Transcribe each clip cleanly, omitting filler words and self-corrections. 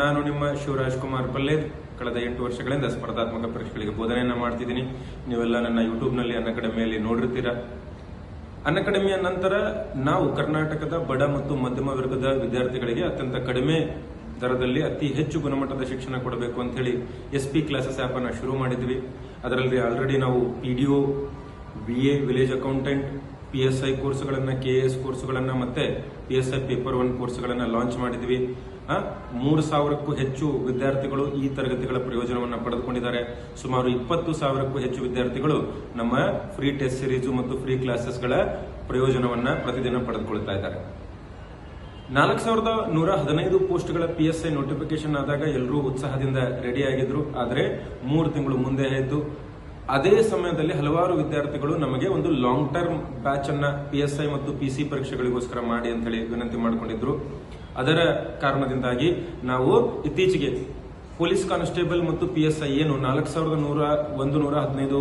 ನಾನು ನಿಮ್ಮ ಶಿವರಾಜ್ ಕುಮಾರ್ ಪಲ್ಲೇದ್ ಕಳೆದ 8 ವರ್ಷಗಳಿಂದ ಸ್ಪರ್ಧಾತ್ಮಕ ಪರೀಕ್ಷೆಗಳಿಗೆ ಬೋಧನೆಯನ್ನ ಮಾಡ್ತಿದ್ದೀನಿ. ನೀವೆಲ್ಲ ನನ್ನ ಯೂಟ್ಯೂಬ್ನಲ್ಲಿ ಅನ್ಅಕಾಡೆಮಿಯಲ್ಲಿ ನೋಡಿರ್ತೀರಾ. ಅನ್ಅಕಾಡೆಮಿಯ ನಂತರ ನಾವು ಕರ್ನಾಟಕದ ಬಡ ಮತ್ತು ಮಧ್ಯಮ ವರ್ಗದ ವಿದ್ಯಾರ್ಥಿಗಳಿಗೆ ಅತ್ಯಂತ ಕಡಿಮೆ ದರದಲ್ಲಿ ಅತಿ ಹೆಚ್ಚು ಗುಣಮಟ್ಟದ ಶಿಕ್ಷಣ ಕೊಡಬೇಕು ಅಂತ ಹೇಳಿ SP ಕ್ಲಾಸಸ್ ಆಪ್ ಅನ್ನು ಶುರು ಮಾಡಿದ್ವಿ. ಅದರಲ್ಲಿ ಆಲ್ರೆಡಿ ನಾವು PDO, BA village accountant, PSI ಕೋರ್ಸ್ಗಳನ್ನ, KAS ಕೋರ್ಸ್ಗಳನ್ನ ಮತ್ತೆ PSI ಪೇಪರ್ 1 ಕೋರ್ಸ್ಗಳನ್ನ ಲಾಂಚ್ ಮಾಡಿದ್ವಿ. 3,000ಕ್ಕೂ ಹೆಚ್ಚು ವಿದ್ಯಾರ್ಥಿಗಳು ಈ ತರಗತಿಗಳ ಪ್ರಯೋಜನವನ್ನು ಪಡೆದುಕೊಂಡಿದ್ದಾರೆ. ಸುಮಾರು 20,000ಕ್ಕೂ ಹೆಚ್ಚು ವಿದ್ಯಾರ್ಥಿಗಳು ನಮ್ಮ ಫ್ರೀ ಟೆಸ್ಟ್ ಸೀರೀಸ್ ಮತ್ತು ಫ್ರೀ ಕ್ಲಾಸಸ್ಗಳ ಪ್ರಯೋಜನವನ್ನ ಪ್ರತಿದಿನ ಪಡೆದುಕೊಳ್ತಾ ಇದ್ದಾರೆ. 4,115 ಪೋಸ್ಟ್ಗಳ PSI ನೋಟಿಫಿಕೇಶನ್ ಆದಾಗ ಎಲ್ಲರೂ ಉತ್ಸಾಹದಿಂದ ರೆಡಿ ಆಗಿದ್ರು. ಆದರೆ 3 ತಿಂಗಳು ಮುಂದೆ ಆಯಿತು. ಅದೇ ಸಮಯದಲ್ಲಿ ಹಲವಾರು ವಿದ್ಯಾರ್ಥಿಗಳು ನಮಗೆ ಒಂದು ಲಾಂಗ್ ಟರ್ಮ್ ಬ್ಯಾಚ್ ಅನ್ನ PSI ಮತ್ತು PC ಪರೀಕ್ಷೆಗಳಿಗೋಸ್ಕರ ಮಾಡಿ ಅಂತ ಹೇಳಿ ವಿನಂತಿ ಮಾಡಿಕೊಂಡಿದ್ರು. ಅದರ ಕಾರಣದಿಂದಾಗಿ ನಾವು ಇತ್ತೀಚೆಗೆ ಪೊಲೀಸ್ ಕಾನ್ಸ್ಟೇಬಲ್ ಮತ್ತು PSI ಏನು 4,115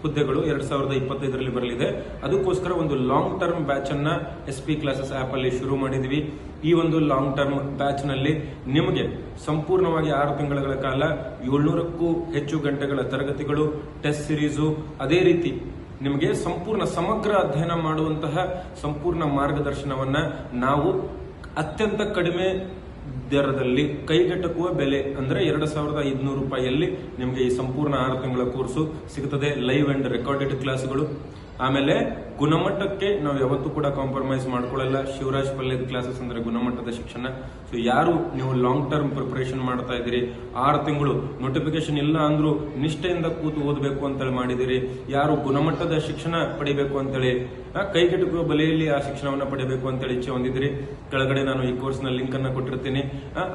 ಹುದ್ದೆಗಳು 2025ರಲ್ಲಿ ಬರಲಿದೆ, ಅದಕ್ಕೋಸ್ಕರ ಒಂದು ಲಾಂಗ್ ಟರ್ಮ್ ಬ್ಯಾಚ್ ಅನ್ನ SP ಕ್ಲಾಸಸ್ ಆಪ್ ಅಲ್ಲಿ ಶುರು ಮಾಡಿದ್ವಿ. ಈ ಒಂದು ಲಾಂಗ್ ಟರ್ಮ್ ಬ್ಯಾಚ್ ನಲ್ಲಿ ನಿಮಗೆ ಸಂಪೂರ್ಣವಾಗಿ 6 ತಿಂಗಳ ಕಾಲ 700ಕ್ಕೂ ಹೆಚ್ಚು ಗಂಟೆಗಳ ತರಗತಿಗಳು, ಟೆಸ್ಟ್ ಸಿರೀಸು, ಅದೇ ರೀತಿ ನಿಮಗೆ ಸಂಪೂರ್ಣ ಸಮಗ್ರ ಅಧ್ಯಯನ ಮಾಡುವಂತಹ ಸಂಪೂರ್ಣ ಮಾರ್ಗದರ್ಶನವನ್ನ ನಾವು ಅತ್ಯಂತ ಕಡಿಮೆ ದರದಲ್ಲಿ, ಕೈಗೆಟಕುವ ಬೆಲೆ ಅಂದ್ರೆ 2,500 ರೂಪಾಯಿಯಲ್ಲಿ ನಿಮಗೆ ಈ ಸಂಪೂರ್ಣ 6 ತಿಂಗಳ ಕೋರ್ಸು ಸಿಗುತ್ತದೆ. ಲೈವ್ ಅಂಡ್ ರೆಕಾರ್ಡೆಡ್ ಕ್ಲಾಸ್ಗಳು. ಆಮೇಲೆ ಗುಣಮಟ್ಟಕ್ಕೆ ನಾವು ಯಾವತ್ತೂ ಕೂಡ ಕಾಂಪ್ರಮೈಸ್ ಮಾಡ್ಕೊಳ್ಳಲ್ಲ. ಶಿವರಾಜ್ ಪಲ್ಲೇದ್ ಕ್ಲಾಸಸ್ ಅಂದ್ರೆ ಗುಣಮಟ್ಟದ ಶಿಕ್ಷಣ. ಸೊ ಯಾರು ನೀವು ಲಾಂಗ್ ಟರ್ಮ್ ಪ್ರಿಪರೇಷನ್ ಮಾಡ್ತಾ ಇದ್ದೀರಿ, 6 ತಿಂಗಳು ನೋಟಿಫಿಕೇಶನ್ ಇಲ್ಲ ಅಂದ್ರೂ ನಿಷ್ಠೆಯಿಂದ ಕೂತು ಓದಬೇಕು ಅಂತೇಳಿ ಮಾಡಿದಿರಿ, ಯಾರು ಗುಣಮಟ್ಟದ ಶಿಕ್ಷಣ ಪಡಿಬೇಕು ಅಂತೇಳಿ ಕೈಗೆಟುಕುವ ಬೆಲೆಯಲ್ಲಿ ಆ ಶಿಕ್ಷಣವನ್ನು ಪಡಿಬೇಕು ಅಂತೇಳಿ ಇಚ್ಛೆ ಹೊಂದಿದ್ರಿ, ಕೆಳಗಡೆ ನಾನು ಈ ಕೋರ್ಸ್ ನ ಲಿಂಕ್ ಅನ್ನ ಕೊಟ್ಟಿರ್ತೀನಿ.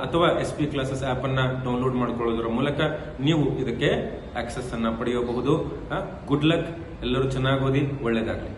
ಅಥವಾ SP ಕ್ಲಾಸಸ್ ಆಪ್ ಅನ್ನ ಡೌನ್ಲೋಡ್ ಮಾಡ್ಕೊಳ್ಳೋದ್ರ ಮೂಲಕ ನೀವು ಇದಕ್ಕೆ ಆಕ್ಸೆಸ್ ಅನ್ನ ಪಡೆಯಬಹುದು. ಗುಡ್ ಲಕ್, ಎಲ್ಲರೂ ಚೆನ್ನಾಗಿ ಓದಿ, ಒಳ್ಳೇದಾಗಲಿ.